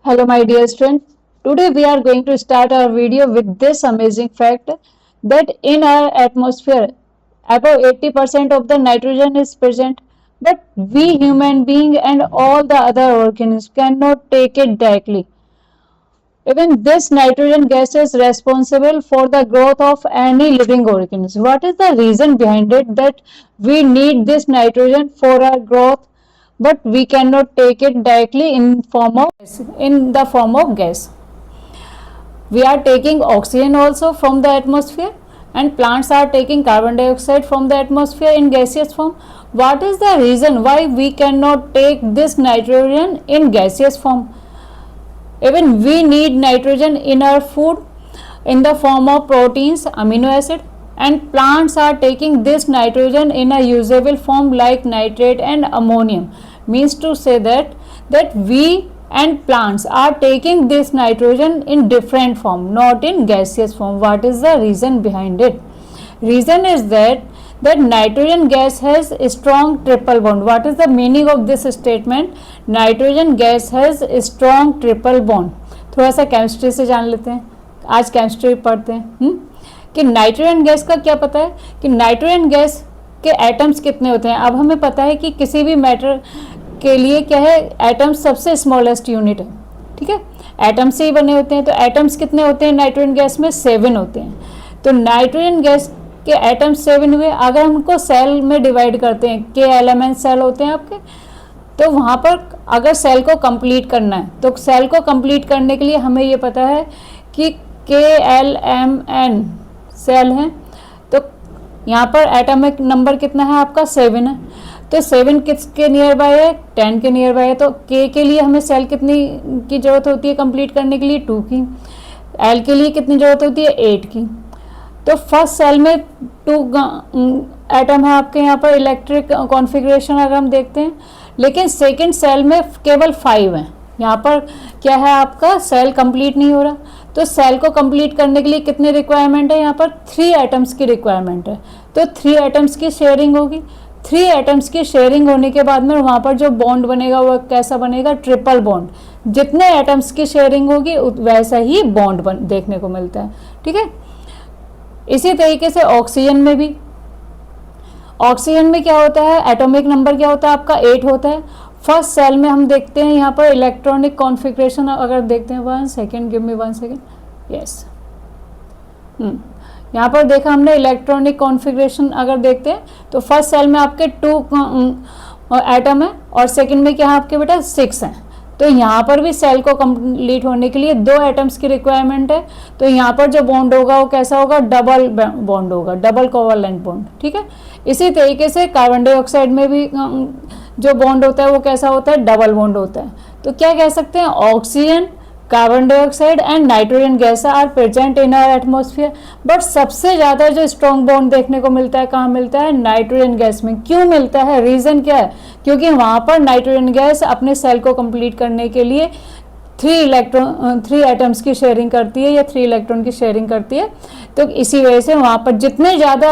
Hello, my dear friend. Today we are going to start our video with this amazing fact that in our atmosphere, above 80% of the nitrogen is present, but we human being and all the other organisms cannot take it directly. Even this nitrogen gas is responsible for the growth of any living organism. What is the reason behind it that we need this nitrogen for our growth, but we cannot take it directly in the form of gas? We are taking oxygen also from the atmosphere, and plants are taking carbon dioxide from the atmosphere in gaseous form. What is the reason why we cannot take this nitrogen in gaseous form? Even we need nitrogen in our food in the form of proteins, amino acid, and plants are taking this nitrogen in a usable form like nitrate and ammonium. Means to say that we and plants are taking this nitrogen in different form, not in gaseous form. What is the reason behind it? Reason is that nitrogen gas has a strong triple bond. What is the meaning of this statement? Nitrogen gas has a strong triple bond. थोड़ा सा chemistry से जान लेते हैं, आज chemistry पढ़ते हैं कि नाइट्रोजन गैस का क्या पता है कि नाइट्रोजन गैस के एटम्स कितने होते हैं. अब हमें पता है कि किसी भी मैटर के लिए क्या है, एटम्स सबसे स्मॉलेस्ट यूनिट है. ठीक है, एटम से ही बने होते हैं. तो एटम्स कितने होते हैं नाइट्रोजन गैस में? 7 होते हैं. तो नाइट्रोजन गैस के एटम 7 हुए. अगर हम उनको सेल में डिवाइड करते हैं, के एलिमेंट सेल होते हैं आपके, तो वहाँ पर अगर सेल को कंप्लीट करना है तो सेल को कंप्लीट करने के लिए हमें ये पता है कि KLMN सेल है. तो यहाँ पर एटॉमिक नंबर कितना है आपका? 7 है. तो 7 किसके नियर बाय है? 10 के नियर बाय है. तो K के लिए हमें सेल कितनी की जरूरत होती है कंप्लीट करने के लिए? 2 की. L के लिए कितनी जरूरत होती है? 8 की. तो फर्स्ट सेल में 2 एटम है आपके यहाँ पर इलेक्ट्रिक कॉन्फ़िगरेशन अगर हम देखते हैं, लेकिन सेकेंड सेल में केवल 5 हैं. यहाँ पर क्या है आपका? सेल कंप्लीट नहीं हो रहा. तो सेल को कंप्लीट करने के लिए कितने रिक्वायरमेंट है? यहाँ पर 3 एटम्स की रिक्वायरमेंट है. तो 3 एटम्स की शेयरिंग होगी. 3 एटम्स की शेयरिंग होने के बाद में वहाँ पर जो बॉन्ड बनेगा वो कैसा बनेगा? Triple bond. जितने एटम्स की शेयरिंग होगी वैसा ही बॉन्ड देखने को मिलता है. ठीक है, इसी तरीके से ऑक्सीजन में क्या होता है? एटॉमिक नंबर क्या होता है आपका? 8 होता है. फर्स्ट सेल में हम देखते हैं यहाँ पर इलेक्ट्रॉनिक कॉन्फ़िगरेशन अगर देखते हैं, 1 second, give me 1 second. Yes, यहाँ पर देखा हमने इलेक्ट्रॉनिक कॉन्फ़िगरेशन अगर देखते हैं तो फर्स्ट सेल में आपके 2 एटम है और सेकंड में क्या है आपके बेटा? 6 हैं. तो यहाँ पर भी सेल को कंप्लीट होने के लिए 2 एटम्स की रिक्वायरमेंट है. तो यहाँ पर जो बॉन्ड होगा वो कैसा होगा? डबल बॉन्ड होगा, डबल कोवलेंट बॉन्ड. ठीक है, इसी तरीके से कार्बन डाइऑक्साइड में भी जो बॉन्ड होता है वो कैसा होता है? डबल बॉन्ड होता है. तो क्या कह सकते हैं? Oxygen, carbon dioxide and nitrogen gas are present in our atmosphere. But सबसे ज़्यादा जो स्ट्रॉन्ग बॉन्ड देखने को मिलता है कहाँ मिलता है? नाइट्रोजन गैस में. क्यों मिलता है? रीज़न क्या है? क्योंकि वहाँ पर नाइट्रोजन गैस अपने सेल को कंप्लीट करने के लिए 3 एटम्स की शेयरिंग करती है या 3 इलेक्ट्रॉन की शेयरिंग करती है. तो इसी वजह से वहाँ पर जितने ज़्यादा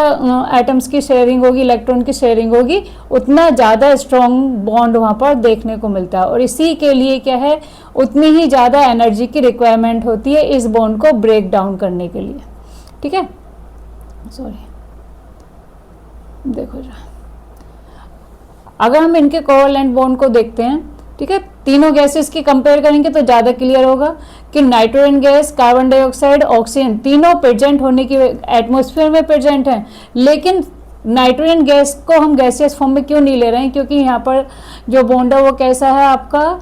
एटम्स की शेयरिंग होगी, इलेक्ट्रॉन की शेयरिंग होगी, उतना ज़्यादा स्ट्रॉन्ग बॉन्ड वहाँ पर देखने को मिलता है. और इसी के लिए क्या है? उतनी ही ज़्यादा एनर्जी की रिक्वायरमेंट होती है इस बॉन्ड को ब्रेक डाउन करने के लिए. ठीक है, सॉरी, देखो जरा, अगर हम इनके कोवलेंट बॉन्ड को देखते हैं, ठीक है, तीनों गैसेस की कंपेयर करेंगे तो ज़्यादा क्लियर होगा कि nitrogen gas, carbon dioxide, oxygen तीनों प्रेजेंट होने की एटमॉस्फेयर में प्रेजेंट हैं. लेकिन नाइट्रोजन गैस को हम गैसियस फॉर्म में क्यों नहीं ले रहे हैं? क्योंकि यहाँ पर जो बॉन्ड है वो कैसा है आपका?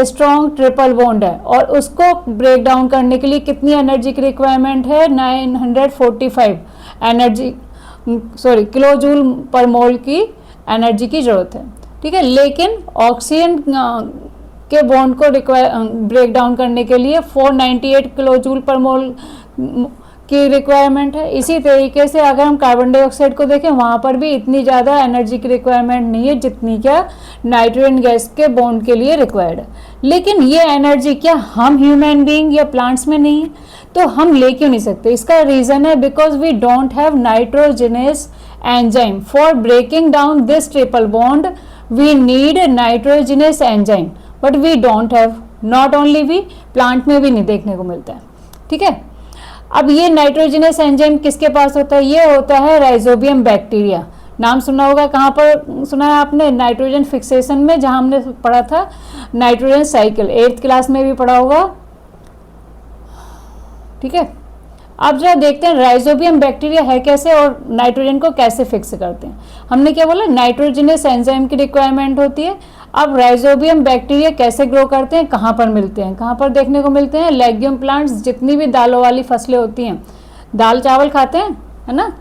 स्ट्रॉन्ग ट्रिपल बॉन्ड है. और उसको ब्रेक डाउन करने के लिए कितनी एनर्जी की रिक्वायरमेंट है? 945 किलो जूल पर मोल की एनर्जी की ज़रूरत है. ठीक है, लेकिन ऑक्सीजन के बॉन्ड को ब्रेक डाउन करने के लिए 498 किलो जूल पर मोल की रिक्वायरमेंट है. इसी तरीके से अगर हम कार्बन डाइऑक्साइड को देखें, वहाँ पर भी इतनी ज़्यादा एनर्जी की रिक्वायरमेंट नहीं है जितनी क्या नाइट्रोजन गैस के बॉन्ड के लिए रिक्वायर्ड है. लेकिन ये एनर्जी क्या हम ह्यूमन बीइंग या प्लांट्स में नहीं है? तो हम ले क्यों नहीं सकते? इसका रीज़न है because we don't have nitrogenous enzyme for breaking down this triple bond. We need nitrogenous enzyme, but we don't have not only we, plant में भी नहीं देखने को मिलता है। ठीक है, अब ये नाइट्रोजनस एंजाइम किसके पास होता है? ये होता है राइजोबियम बैक्टीरिया। नाम सुना होगा, कहाँ पर सुना है आपने? नाइट्रोजन फिक्सेशन में, जहां हमने पढ़ा था नाइट्रोजन साइकिल, 8th क्लास में भी पढ़ा होगा। ठीक है, अब जरा देखते हैं राइजोबियम बैक्टीरिया है कैसे और नाइट्रोजन को कैसे फिक्स करते हैं। हमने क्या बोला? नाइट्रोजनस एंजाइम की रिक्वायरमेंट होती है। अब राइजोबियम बैक्टीरिया कैसे ग्रो करते हैं, कहाँ पर मिलते हैं? कहाँ पर देखने को मिलते हैं? लेग्यूम प्लांट्स, जितनी भी दालों वाली फसलें होती हैं, दाल चावल खाते हैं, है ना?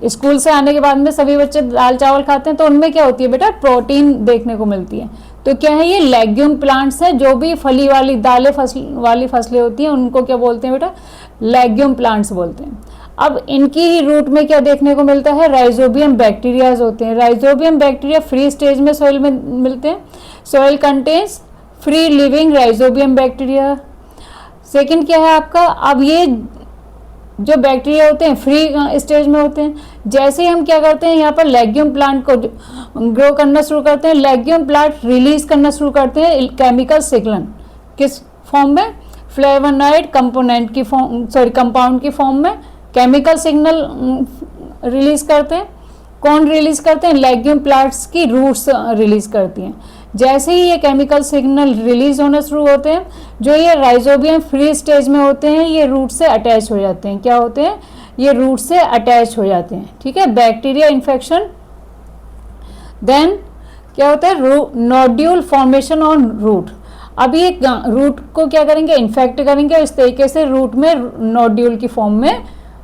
स्कूल से आने के बाद में सभी बच्चे दाल चावल खाते हैं, तो उनमें क्या होती है बेटा? प्रोटीन देखने को मिलती है। तो क्या है? ये लेग्यूम प्लांट्स हैं। जो भी फली वाली दालें वाली फसलें होती हैं उनको क्या बोलते हैं बेटा? लेग्यूम प्लांट्स बोलते हैं। अब इनकी ही रूट में क्या देखने को मिलता है? राइजोबियम बैक्टीरियाज होते हैं। राइजोबियम बैक्टीरिया फ्री स्टेज में सॉइल में मिलते हैं। Soil contains free living rhizobium bacteria. Second क्या है आपका? अब ये जो बैक्टीरिया होते हैं फ्री स्टेज में होते हैं। जैसे ही हम क्या करते हैं, यहाँ पर लेग्यूम प्लांट को ग्रो करना शुरू करते हैं, लेग्यूम प्लांट रिलीज करना शुरू करते हैं केमिकल सिग्नल। किस फॉर्म में? फ्लेवोनॉइड कंपोनेंट की फॉर्म, कंपाउंड की फॉर्म में केमिकल सिग्नल रिलीज करते हैं। कौन रिलीज करते हैं? लेग्यूम प्लांट्स की रूट्स रिलीज करती हैं। जैसे ही ये केमिकल सिग्नल रिलीज होना शुरू होते हैं, जो ये राइजोबियम फ्री स्टेज में होते हैं, ये रूट से अटैच हो जाते हैं। क्या होते हैं? ये रूट से अटैच हो जाते हैं। ठीक है, बैक्टीरिया इन्फेक्शन। देन क्या होता है? Nodule formation on root. अब ये रूट को क्या करेंगे? इन्फेक्ट करेंगे और इस तरीके से रूट में नोड्यूल की फॉर्म में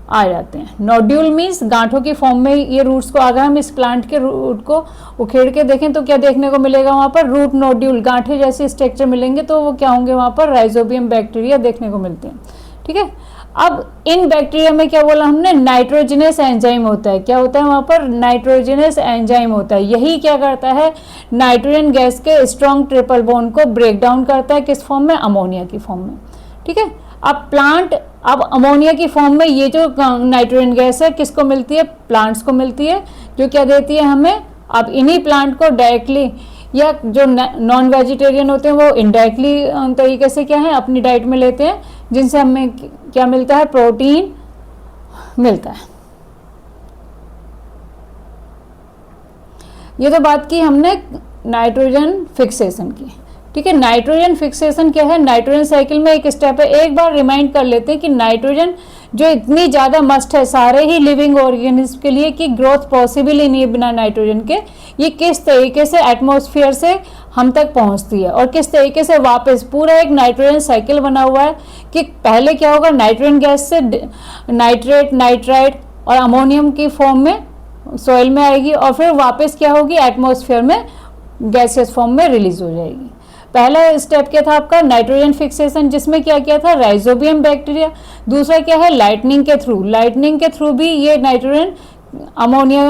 आ जाते हैं। नोड्यूल मीन्स गांठों की फॉर्म में ये रूट्स को, अगर हम इस प्लांट के रूट को उखेड़ के देखें तो क्या देखने को मिलेगा? वहाँ पर रूट नोड्यूल, गांठे जैसे स्ट्रक्चर मिलेंगे। तो वो क्या होंगे? वहाँ पर राइजोबियम बैक्टीरिया देखने को मिलते हैं। ठीक है, अब इन बैक्टीरिया में क्या बोला हमने? नाइट्रोजनस एंजाइम होता है। क्या होता है वहाँ पर? नाइट्रोजनस एंजाइम होता है। यही क्या करता है? नाइट्रोजन गैस के स्ट्रॉन्ग ट्रिपल बॉन्ड को ब्रेक डाउन करता है। किस फॉर्म में? अमोनिया की फॉर्म में। ठीक है, अब प्लांट, अब अमोनिया की फॉर्म में ये जो नाइट्रोजन गैस है किसको मिलती है? प्लांट्स को मिलती है, जो क्या देती है हमें? अब इन्हीं प्लांट को डायरेक्टली, या जो नॉन वेजिटेरियन होते हैं वो इनडायरेक्टली तरीके से क्या है? अपनी डाइट में लेते हैं, जिनसे हमें क्या मिलता है? प्रोटीन मिलता है। ये तो बात की हमने नाइट्रोजन फिक्सेशन की। ठीक है, नाइट्रोजन फिक्सेशन क्या है? नाइट्रोजन साइकिल में एक स्टेप है। एक बार रिमाइंड कर लेते हैं कि नाइट्रोजन जो इतनी ज़्यादा मस्ट है सारे ही लिविंग ऑर्गेनिज्म के लिए कि ग्रोथ पॉसिबल ही नहीं है बिना नाइट्रोजन के, ये किस तरीके से एटमॉस्फेयर से हम तक पहुंचती है और किस तरीके से वापस, पूरा एक नाइट्रोजन साइकिल बना हुआ है कि पहले क्या होगा? नाइट्रोजन गैस से नाइट्रेट, नाइट्राइट और अमोनियम की फॉर्म में सॉइल में आएगी और फिर वापस क्या होगी? एटमॉस्फेयर में गैसियस फॉर्म में रिलीज हो जाएगी। पहला स्टेप क्या था आपका? नाइट्रोजन फिक्सेशन, जिसमें क्या किया था? Rhizobium bacteria. दूसरा क्या है? लाइटनिंग के थ्रू। लाइटनिंग के थ्रू भी ये नाइट्रोजन अमोनिया,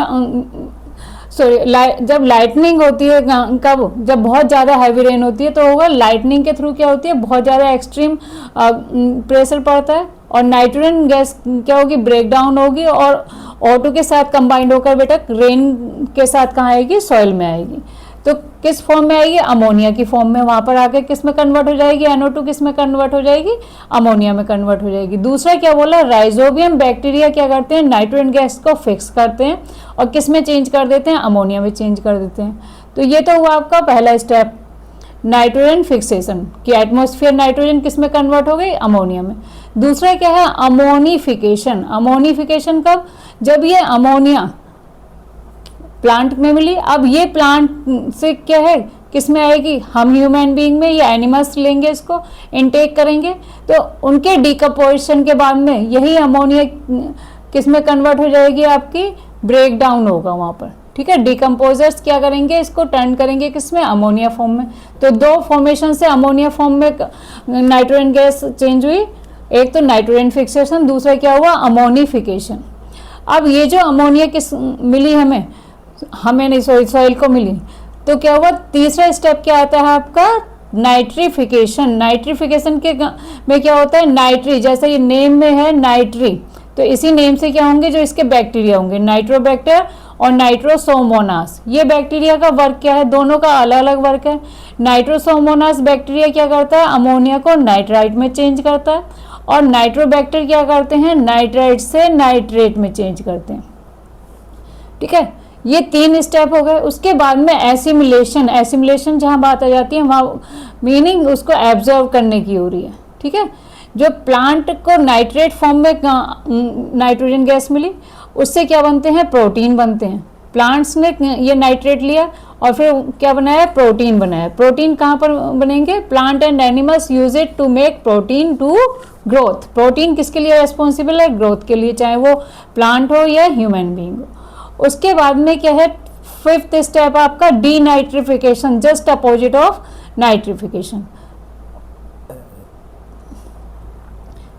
जब लाइटनिंग होती है कब? जब बहुत ज़्यादा हैवी रेन होती है तो होगा। लाइटनिंग के थ्रू क्या होती है? बहुत ज़्यादा एक्सट्रीम प्रेशर पड़ता है और नाइट्रोजन गैस क्या होगी? ब्रेक डाउन होगी और O2 के साथ कंबाइंड होकर बेटा रेन के साथ कहाँ आएगी? सॉइल में आएगी। तो किस फॉर्म में आएगी? अमोनिया की फॉर्म में। वहां पर आके किस में कन्वर्ट हो जाएगी? NO2 किस में कन्वर्ट हो जाएगी? अमोनिया में कन्वर्ट हो जाएगी। दूसरा क्या बोला? राइजोबियम बैक्टीरिया क्या करते हैं? नाइट्रोजन गैस को फिक्स करते हैं और किस में चेंज कर देते हैं? अमोनिया में चेंज कर देते हैं। तो ये तो हुआ आपका पहला स्टेप, नाइट्रोजन फिक्सेशन, कि एटमॉस्फेयर नाइट्रोजन किस में कन्वर्ट हो गई? अमोनिया में। दूसरा क्या है? अमोनिफिकेशन। अमोनिफिकेशन कब? जब ये अमोनिया प्लांट में मिली। अब ये प्लांट से क्या है? किस में आएगी? हम ह्यूमन बीइंग में या एनिमल्स लेंगे, इसको इनटेक करेंगे तो उनके डिकम्पोजिशन के बाद में यही अमोनिया किस में कन्वर्ट हो जाएगी? आपकी ब्रेक डाउन होगा वहाँ पर। ठीक है, डिकम्पोजर्स क्या करेंगे? इसको टर्न करेंगे किस में? अमोनिया फॉर्म में। तो दो फॉर्मेशन से अमोनिया फॉर्म में नाइट्रोजन गैस चेंज हुई। एक तो नाइट्रोजन फिक्सेशन, दूसरा क्या हुआ? अमोनिफिकेशन। अब ये जो अमोनिया किस मिली हमें नहीं, सॉइल को मिली, तो क्या हुआ? तीसरा स्टेप क्या आता है आपका? नाइट्रिफिकेशन। नाइट्रिफिकेशन के में क्या होता है? नाइट्री, जैसे ये नेम में है नाइट्री, तो इसी नेम से क्या होंगे? जो इसके बैक्टीरिया होंगे, नाइट्रोबैक्टर और नाइट्रोसोमोनास। ये बैक्टीरिया का वर्क क्या है, दोनों का अलग अलग वर्क है। नाइट्रोसोमोनास बैक्टीरिया क्या करता है, अमोनिया को नाइट्राइट में चेंज करता है, और नाइट्रोबैक्टर क्या करते हैं, नाइट्राइट से नाइट्रेट में चेंज करते हैं। ठीक है, ये 3 स्टेप हो गए। उसके बाद में एसिमिलेशन, एसिमिलेशन जहाँ बात आ जाती है वहाँ मीनिंग उसको एब्जॉर्व करने की हो रही है। ठीक है, जो प्लांट को नाइट्रेट फॉर्म में नाइट्रोजन गैस मिली, उससे क्या बनते हैं, प्रोटीन बनते हैं। प्लांट्स ने ये नाइट्रेट लिया और फिर क्या बनाया, प्रोटीन बनाया। प्रोटीन कहाँ पर बनेंगे, plant and animals use it to make protein to growth. Protein किसके लिए रेस्पॉन्सिबल है, ग्रोथ के लिए, चाहे वो प्लांट हो या ह्यूमन बीइंग हो। उसके बाद में क्या है, 5th स्टेप आपका denitrification, just opposite of nitrification.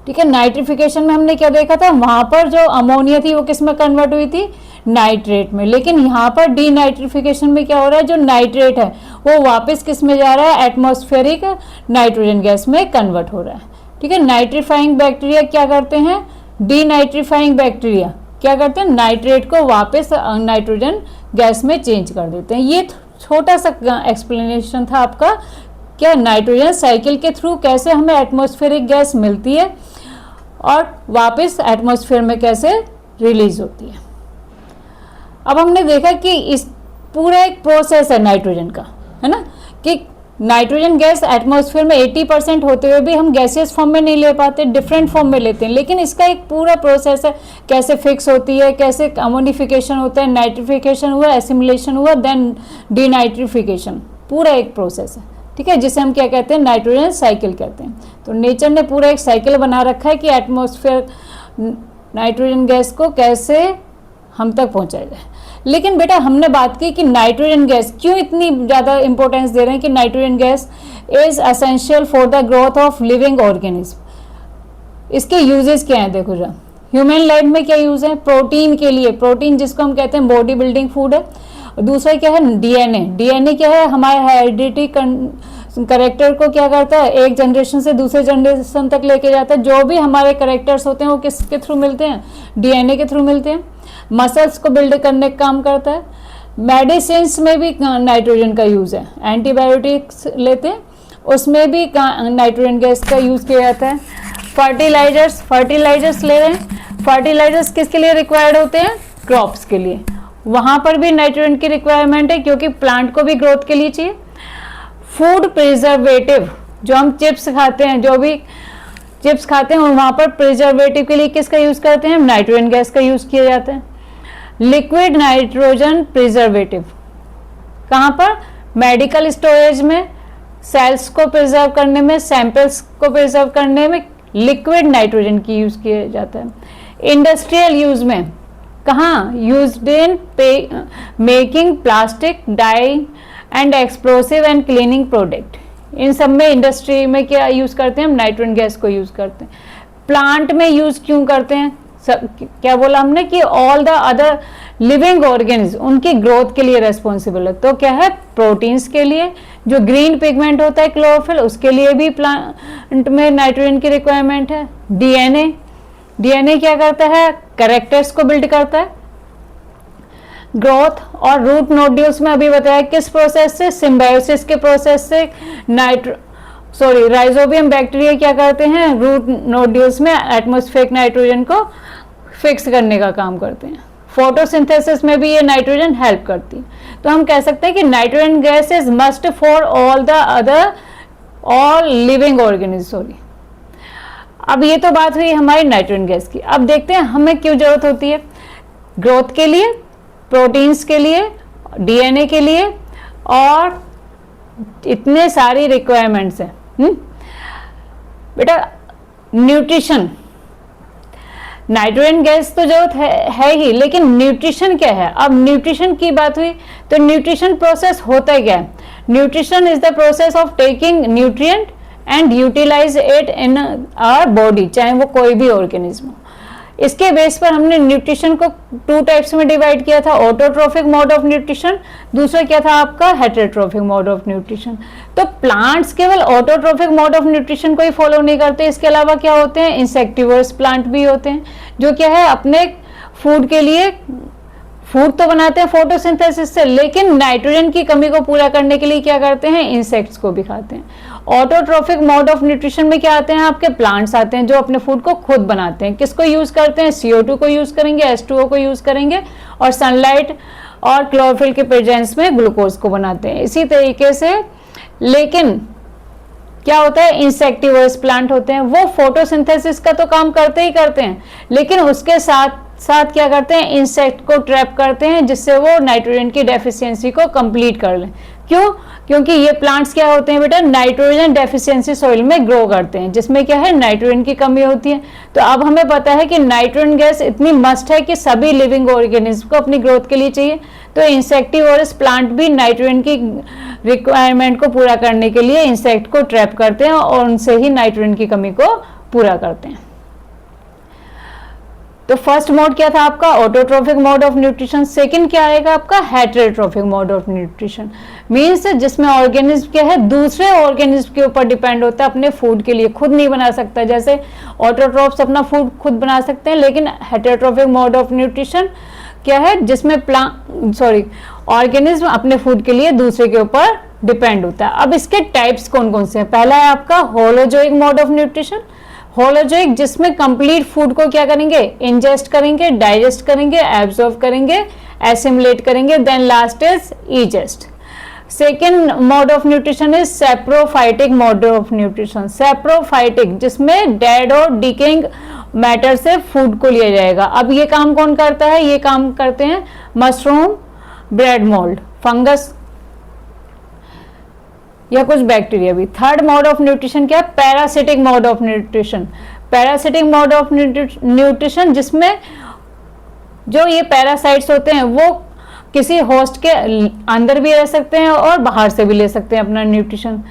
ठीक है, नाइट्रिफिकेशन में हमने क्या देखा था, वहां पर जो अमोनिया थी वो किस में कन्वर्ट हुई थी, नाइट्रेट में। लेकिन यहाँ पर डीनाइट्रिफिकेशन में क्या हो रहा है, जो नाइट्रेट है वो वापस किस में जा रहा है, एटमॉस्फेरिक नाइट्रोजन गैस में कन्वर्ट हो रहा है। ठीक है, नाइट्रीफाइंग बैक्टीरिया क्या करते हैं, डीनाइट्रीफाइंग बैक्टीरिया क्या करते हैं, नाइट्रेट को वापस नाइट्रोजन गैस में चेंज कर देते हैं। ये छोटा सा एक्सप्लेनेशन था आपका, क्या नाइट्रोजन साइकिल के थ्रू कैसे हमें एटमॉस्फेरिक गैस मिलती है और वापस एटमॉस्फेयर में कैसे रिलीज होती है। अब हमने देखा कि इस पूरा एक प्रोसेस है नाइट्रोजन का, है ना, कि नाइट्रोजन गैस एटमॉस्फेयर में 80% होते हुए भी हम गैसियस फॉर्म में नहीं ले पाते, डिफरेंट फॉर्म में लेते हैं। लेकिन इसका एक पूरा प्रोसेस है, कैसे फिक्स होती है, कैसे अमोनिफिकेशन होता है, नाइट्रिफिकेशन हुआ, एसिमिलेशन हुआ, देन डीनाइट्रिफिकेशन, पूरा एक प्रोसेस है। ठीक है, जिसे हम क्या कहते हैं, नाइट्रोजन साइकिल कहते हैं। तो नेचर ने पूरा एक साइकिल बना रखा है कि एटमॉस्फेयर नाइट्रोजन गैस को कैसे हम तक पहुंचाया जाए। लेकिन बेटा हमने बात की कि नाइट्रोजन गैस क्यों इतनी ज़्यादा इंपॉर्टेंस दे रहे हैं, कि nitrogen gas is essential for the growth of living organism. इसके यूजेस क्या हैं, देखो जरा, ह्यूमन लाइफ में क्या यूज है, प्रोटीन के लिए, प्रोटीन जिसको हम कहते हैं बॉडी बिल्डिंग फूड है। दूसरा क्या है, डीएनए। डीएनए क्या है, हमारे हेरिडिटी करेक्टर को क्या करता है, एक जनरेशन से दूसरे जनरेशन तक लेके जाता है। जो भी हमारे करेक्टर्स होते हैं वो किसके थ्रू मिलते हैं, डीएनए के थ्रू मिलते हैं। मसल्स को बिल्ड करने का काम करता है। मेडिसिन्स में भी नाइट्रोजन का यूज़ है, एंटीबायोटिक्स लेते हैं उसमें भी नाइट्रोजन गैस का यूज़ किया जाता है। फर्टिलाइजर्स ले रहे हैं, फर्टिलाइजर्स किसके लिए रिक्वायर्ड होते हैं, क्रॉप्स के लिए, वहाँ पर भी नाइट्रोजन की रिक्वायरमेंट है, क्योंकि प्लांट को भी ग्रोथ के लिए चाहिए। फूड प्रिजर्वेटिव, जो हम चिप्स खाते हैं, जो भी चिप्स खाते हैं वहाँ पर प्रिजर्वेटिव के लिए किसका यूज़ करते हैं, नाइट्रोजन गैस का यूज़ किया जाता है। लिक्विड नाइट्रोजन प्रिजर्वेटिव कहाँ पर, मेडिकल स्टोरेज में, सेल्स को प्रिजर्व करने में, सैंपल्स को प्रिजर्व करने में लिक्विड नाइट्रोजन की यूज़ किया जाता है। इंडस्ट्रियल यूज में कहाँ, used in making plastic, dye and explosive and cleaning product. इन सब में इंडस्ट्री में क्या यूज़ करते हैं, हम नाइट्रोजन गैस को यूज़ करते हैं। प्लांट में यूज़ क्यों करते हैं, क्या बोला हमने कि all the other living organism उनकी ग्रोथ के लिए रेस्पॉन्सिबल है। तो क्या है, प्रोटीन्स के लिए, जो ग्रीन पिगमेंट होता है क्लोरोफिल, उसके लिए भी प्लांट में नाइट्रोजन की रिक्वायरमेंट है। डीएनए क्या करता है, कैरेक्टर्स को बिल्ड करता है। ग्रोथ और रूट नोड्यूल्स में अभी बताया किस प्रोसेस से, सिम्बायोसिस के प्रोसेस से। राइजोबियम बैक्टीरिया क्या करते हैं, रूट नोड्यूल्स में एटमॉस्फेरिक नाइट्रोजन को फिक्स करने का काम करते हैं। फोटोसिंथेसिस में भी ये नाइट्रोजन हेल्प करती है। तो हम कह सकते हैं कि nitrogen gas is must for all living organism. अब ये तो बात हुई हमारी नाइट्रोजन गैस की। अब देखते हैं हमें क्यों जरूरत होती है, ग्रोथ के लिए, प्रोटीन्स के लिए, डीएनए के लिए, और इतने सारी रिक्वायरमेंट्स हैं। बेटा न्यूट्रिशन, नाइट्रोजन गैस तो जरूरत है ही, लेकिन न्यूट्रिशन क्या है। अब न्यूट्रिशन की बात हुई तो न्यूट्रिशन प्रोसेस होता क्या है, nutrition is the process of taking nutrient and utilize it in our body, चाहे वो कोई भी ऑर्गेनिज्म हो। इसके बेस पर हमने न्यूट्रिशन को 2 टाइप्स में डिवाइड किया था, ऑटोट्रोफिक मोड ऑफ न्यूट्रिशन, दूसरा क्या था आपका हेटेरोट्रोफिक मोड ऑफ न्यूट्रिशन। तो प्लांट्स केवल ऑटोट्रोफिक मोड ऑफ न्यूट्रिशन को ही फॉलो नहीं करते, इसके अलावा क्या होते हैं, इंसेक्टिवर्स प्लांट भी होते हैं, जो क्या है अपने फूड के लिए फूड तो बनाते हैं फोटोसिंथेसिस से, लेकिन नाइट्रोजन की कमी को पूरा करने के लिए क्या करते हैं, इंसेक्ट्स को भी खाते हैं। ऑटोट्रोफिक मोड ऑफ न्यूट्रिशन में क्या आते हैं आपके, प्लांट्स आते हैं जो अपने फूड को खुद बनाते हैं। किसको यूज करते हैं, CO2 को यूज करेंगे, H2O को यूज करेंगे, और सनलाइट और क्लोरोफिल के प्रेजेंस में ग्लूकोज को बनाते हैं। इसी तरीके से लेकिन क्या होता है, इंसेक्टिवर्स प्लांट होते हैं, वो फोटोसिंथेसिस का तो काम करते ही करते हैं, लेकिन उसके साथ साथ क्या करते हैं, इंसेक्ट को ट्रैप करते हैं, जिससे वो नाइट्रोजन की डेफिशिएंसी को कंप्लीट कर लें। क्यों, क्योंकि ये प्लांट्स क्या होते हैं बेटा, नाइट्रोजन डेफिशिएंसी सॉइल में ग्रो करते हैं, जिसमें क्या है, नाइट्रोजन की कमी होती है। तो अब हमें पता है कि नाइट्रोजन गैस इतनी मस्ट है कि सभी लिविंग ऑर्गेनिज्म को अपनी ग्रोथ के लिए चाहिए। तो इंसेक्टिवोरस प्लांट भी नाइट्रोजन की रिक्वायरमेंट को पूरा करने के लिए इंसेक्ट को ट्रैप करते हैं और उनसे ही नाइट्रोजन की कमी को पूरा करते हैं। तो फर्स्ट मोड क्या था आपका, autotrophic mode of nutrition. Second क्या आएगा आपका, heterotrophic mode of nutrition, means जिसमें ऑर्गेनिज्म क्या है, दूसरे ऑर्गेनिज्म के ऊपर डिपेंड होता है, अपने फूड के लिए खुद नहीं बना सकता। जैसे ऑटोट्रोफ्स अपना फूड खुद बना सकते हैं, लेकिन हेटेरोट्रोफिक मोड ऑफ न्यूट्रिशन क्या है, जिसमें ऑर्गेनिज्म अपने फूड के लिए दूसरे के ऊपर डिपेंड होता है। अब इसके टाइप्स कौन कौन से हैं, पहला है आपका holozoic mode of nutrition. Holozoic जिसमें कंप्लीट फूड को क्या करेंगे, इंजेस्ट करेंगे, डाइजेस्ट करेंगे, एब्जॉर्ब करेंगे, एसिमुलेट करेंगे, then last is egest. Second mode of nutrition is saprophytic mode of nutrition. Saprophytic जिसमें डेड और डिकेइंग मैटर से फूड को लिया जाएगा। अब ये काम कौन करता है, ये काम करते हैं मशरूम, ब्रेड मोल्ड, फंगस या कुछ बैक्टीरिया भी। थर्ड मोड ऑफ न्यूट्रिशन क्या है, parasitic mode of nutrition. Parasitic mode of nutrition जिसमें जो ये पैरासाइट्स होते हैं वो किसी होस्ट के अंदर भी रह सकते हैं और बाहर से भी ले सकते हैं अपना न्यूट्रिशन।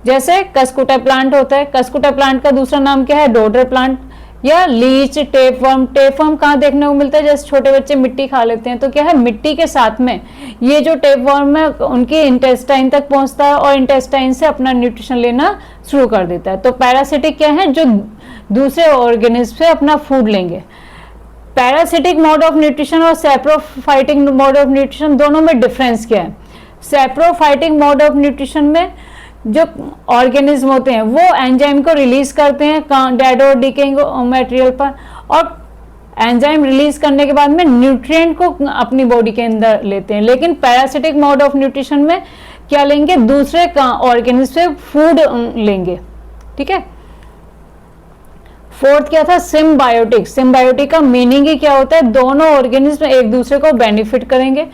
जैसे कस्कुटा प्लांट होता है, कस्कुटा प्लांट का दूसरा नाम क्या है, डोडर प्लांट या लीच, टेपवर्म। टेपवर्म कहाँ देखने को मिलता है, जैसे छोटे बच्चे मिट्टी खा लेते हैं, तो क्या है, मिट्टी के साथ में ये जो टेपवर्म है उनके इंटेस्टाइन तक पहुंचता है और इंटेस्टाइन से अपना न्यूट्रिशन लेना शुरू कर देता है। तो पैरासिटिक क्या है, जो दूसरे ऑर्गेनिज्म से अपना फूड लेंगे। पैरासिटिक मोड ऑफ न्यूट्रिशन और सैप्रोफाइटिक मोड ऑफ न्यूट्रिशन दोनों में डिफरेंस क्या है। सैप्रोफाइटिक मोड ऑफ न्यूट्रिशन में जो ऑर्गेनिज्म होते हैं वो एंजाइम को रिलीज करते हैं डेड और डिकेइंग मटेरियल पर, और एंजाइम रिलीज करने के बाद में न्यूट्रिएंट को अपनी बॉडी के अंदर लेते हैं। लेकिन पैरासिटिक मोड ऑफ न्यूट्रिशन में क्या लेंगे, दूसरे ऑर्गेनिज्म से फूड लेंगे। ठीक है। फोर्थ क्या था, सिम्बायोटिक। सिम्बायोटिक का मीनिंग ही क्या होता है, दोनों ऑर्गेनिज्म एक दूसरे को बेनिफिट करेंगे,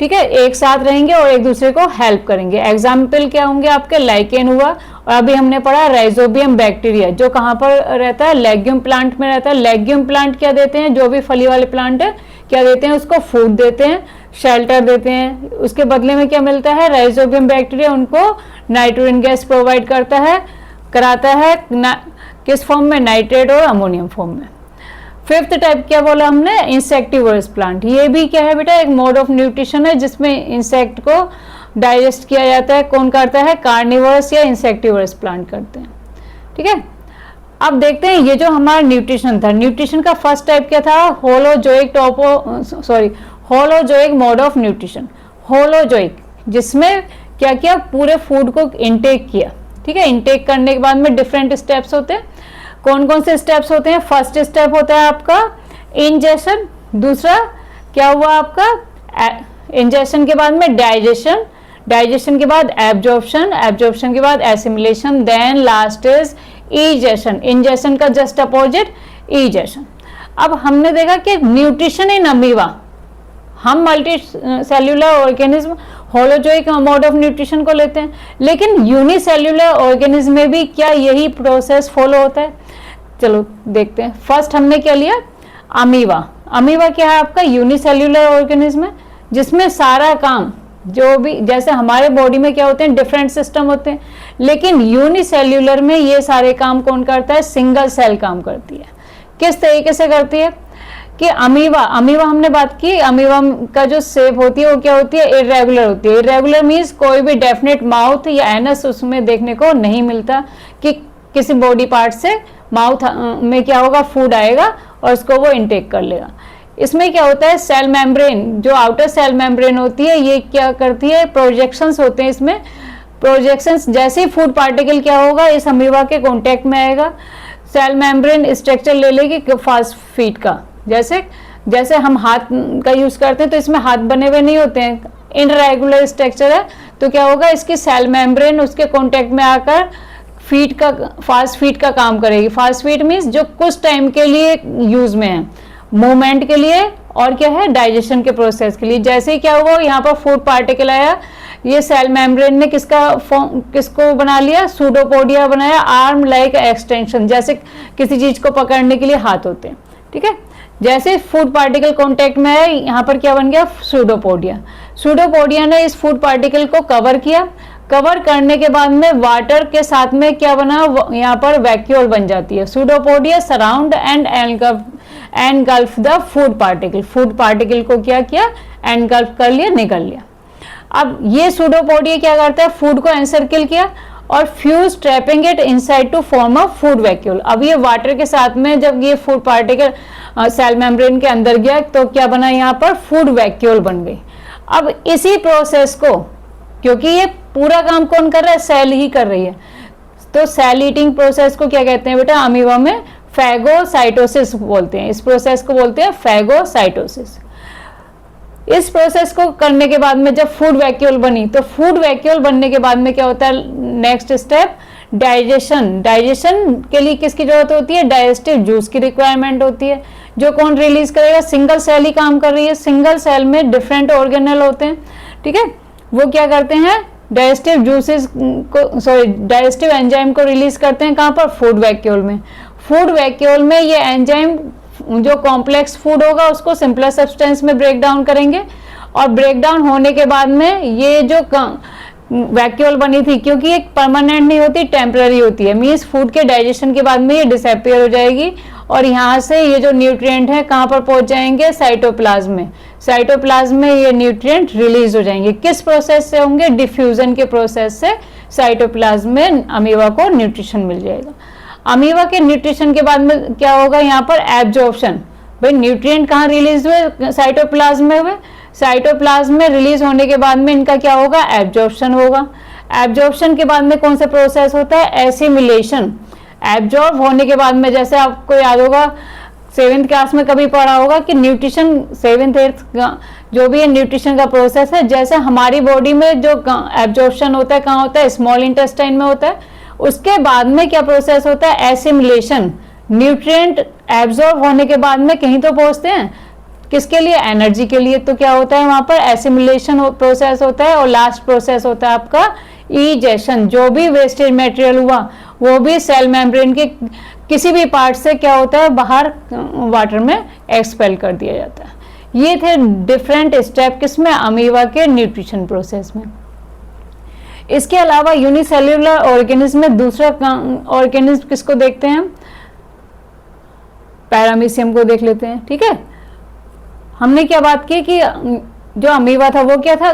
ठीक है, एक साथ रहेंगे और एक दूसरे को हेल्प करेंगे। एग्जाम्पल क्या होंगे आपके, लाइकेन हुआ, और अभी हमने पढ़ा राइजोबियम बैक्टीरिया, जो कहाँ पर रहता है, लेग्यूम प्लांट में रहता है। लेग्यूम प्लांट क्या देते हैं, जो भी फली वाले प्लांट है क्या देते हैं, उसको फूड देते हैं, शेल्टर देते हैं। उसके बदले में क्या मिलता है, राइजोबियम बैक्टीरिया उनको नाइट्रोजन गैस प्रोवाइड कराता है किस फॉर्म में, नाइट्रेट और अमोनियम फॉर्म में। फिफ्थ टाइप क्या बोला हमने, इंसेक्टिवर्स प्लांट। ये भी क्या है बेटा, एक मोड ऑफ न्यूट्रिशन है जिसमें इंसेक्ट को डाइजेस्ट किया जाता है। कौन करता है, कार्निवर्स या इंसेक्टिवर्स प्लांट करते हैं। ठीक है। अब देखते हैं ये जो हमारा न्यूट्रिशन था, न्यूट्रिशन का फर्स्ट टाइप क्या था, holozoic mode of nutrition. Holozoic जिसमें क्या किया, पूरे फूड को इनटेक किया। ठीक है। इनटेक करने के बाद में डिफरेंट स्टेप्स होते हैं। कौन कौन से स्टेप्स होते हैं, फर्स्ट स्टेप होता है आपका इंजेशन, दूसरा क्या हुआ आपका इंजेशन के बाद में डाइजेशन, डाइजेशन के बाद एब्जॉर्प्शन, एब्जॉर्प्शन के बाद assimilation, then last is egestion. Ingestion का जस्ट अपोजिट ईजेशन। अब हमने देखा कि न्यूट्रिशन इन अमीबा, हम multicellular organism holozoic mode of nutrition को लेते हैं, लेकिन यूनिसेल्यूलर ऑर्गेनिज्म में भी क्या यही प्रोसेस फॉलो होता है। चलो देखते हैं। फर्स्ट हमने क्या लिया, अमीबा। अमीबा क्या है आपका, यूनिसेल्यूलर ऑर्गेनिज्म है जिसमें सारा काम जो भी, जैसे हमारे बॉडी में क्या होते हैं, डिफरेंट सिस्टम होते हैं, लेकिन यूनिसेल्यूलर में ये सारे काम कौन करता है, सिंगल सेल काम करती है। किस तरीके से करती है कि अमीबा हमने बात की, अमीबा का जो शेप होती है वो क्या होती है, इरेगुलर होती है। इरेगुलर मीन्स कोई भी डेफिनेट माउथ या एनस उसमें देखने को नहीं मिलता कि किसी बॉडी पार्ट से माउथ में क्या होगा, फूड आएगा और उसको वो इनटेक कर लेगा। इसमें क्या होता है, सेल मेम्ब्रेन, जो आउटर सेल मेम्ब्रेन होती है, ये क्या करती है, प्रोजेक्शंस होते हैं इसमें, प्रोजेक्शंस, जैसे ही फूड पार्टिकल क्या होगा इस अमीबा के कांटेक्ट में आएगा, सेल मेम्ब्रेन स्ट्रक्चर ले लेगी फास्फीड का। जैसे जैसे हम हाथ का यूज करते हैं तो इसमें हाथ बने हुए नहीं होते हैं, इनरेगुलर स्ट्रक्चर है, तो क्या होगा, इसकी सेल मेम्ब्रेन उसके कांटेक्ट में आकर फीड का, फास्ट फीड का काम करेगी। फास्ट फीड मीन्स जो कुछ टाइम के लिए यूज में है, मूवमेंट के लिए और क्या है, डाइजेशन के प्रोसेस के लिए। जैसे ही क्या हुआ, यहाँ पर फूड पार्टिकल आया, ये सेल मेम्ब्रेन ने किसको बना लिया, सूडोपोडिया बनाया, आर्म लाइक एक्सटेंशन, जैसे किसी चीज को पकड़ने के लिए हाथ होते हैं, ठीक है। जैसे फूड पार्टिकल कांटेक्ट में है, यहाँ पर क्या बन गया, सूडोपोडिया। सूडोपोडिया ने इस फूड पार्टिकल को कवर किया, कवर करने के बाद में वाटर के साथ में क्या बना, यहाँ पर वैक्यूल बन जाती है। Pseudopodia surround and engulf the food particle, food particle को क्या किया, एनगल्फ कर लिया, निकल लिया। अब ये सूडोपोडिया क्या करता है, फूड को एनसर्किल किया और fuse trapping it inside to form a food vacuole. अब ये वाटर के साथ में जब ये फूड पार्टिकल सेल मेम्ब्रेन के अंदर गया तो क्या बना, यहाँ पर फूड वैक्यूल बन गई। अब इसी प्रोसेस को, क्योंकि ये पूरा काम कौन कर रहा है, सेल ही कर रही है, तो सेल ईटिंग प्रोसेस को क्या कहते हैं बेटा, अमीबा में फैगोसाइटोसिस बोलते हैं। इस प्रोसेस को बोलते हैं फैगोसाइटोसिस। इस प्रोसेस को करने के बाद में जब फूड वैक्यूल बनी, तो फूड वैक्यूल बनने के बाद में क्या होता है, नेक्स्ट स्टेप डाइजेशन। डाइजेशन के लिए किसकी जरूरत होती है, डाइजेस्टिव जूस की रिक्वायरमेंट होती है, जो कौन रिलीज करेगा, सिंगल सेल ही काम कर रही है। सिंगल सेल में डिफरेंट ऑर्गेनल होते हैं, ठीक है, वो क्या करते हैं, डाइजेस्टिव जूसेस को, सॉरी डाइजेस्टिव एंजाइम को रिलीज करते हैं, कहाँ पर, फूड वैक्यूल में। फूड वैक्यूल में ये एंजाइम जो कॉम्प्लेक्स फूड होगा उसको सिंपलर सब्सटेंस में ब्रेक डाउन करेंगे, और ब्रेक डाउन होने के बाद में ये जो वैक्यूल बनी थी, क्योंकि ये परमानेंट नहीं होती, टेम्पररी होती है, मीन्स फूड के डाइजेशन के बाद में ये डिसअपियर हो जाएगी, और यहाँ से ये जो न्यूट्रिएंट है कहाँ पर पहुंच जाएंगे, साइटोप्लाज्म में। साइटोप्लाज्म में ये न्यूट्रिएंट रिलीज हो जाएंगे, किस प्रोसेस से होंगे, डिफ्यूजन के प्रोसेस से साइटोप्लाज्म में अमीबा को न्यूट्रिशन मिल जाएगा। अमीबा के न्यूट्रिशन के बाद में क्या होगा, यहाँ पर एब्जॉर्प्शन। भाई न्यूट्रिएंट कहाँ रिलीज हुए, साइटोप्लाज्म में हुए, साइटोप्लाज्म में रिलीज होने के बाद में इनका क्या होगा, एब्जॉर्प्शन होगा। एब्जॉर्प्शन के बाद में कौन सा प्रोसेस होता है, एसिमिलेशन। एब्जॉर्ब होने के बाद में, जैसे आपको याद होगा 7th क्लास में कभी पढ़ा होगा कि न्यूट्रिशन 7th 8th जो भी है न्यूट्रिशन का प्रोसेस है, जैसे हमारी बॉडी में जो एब्जॉर्प्शन होता है कहाँ होता है, स्मॉल इंटेस्टाइन में होता है। उसके बाद में क्या प्रोसेस होता है, एसिमिलेशन। न्यूट्रिएंट एब्जॉर्ब होने के बाद में कहीं तो पहुंचते हैं, किसके लिए, एनर्जी के लिए, तो क्या होता है वहां पर एसिमिलेशन प्रोसेस होता है। और लास्ट प्रोसेस होता है आपका इजेशन। जो भी वेस्टेज मटेरियल हुआ वो भी सेल मेम्ब्रेन के किसी भी पार्ट से क्या होता है, बाहर वाटर में एक्सपेल कर दिया जाता है। ये थे डिफरेंट स्टेप किसमें, अमीबा के न्यूट्रिशन प्रोसेस में। इसके अलावा यूनिसेल्युलर ऑर्गेनिज्म में दूसरा ऑर्गेनिज्म किसको देखते हैं, पैरामीशियम को देख लेते हैं, ठीक है। हमने क्या बात की कि जो अमीबा था वो क्या था,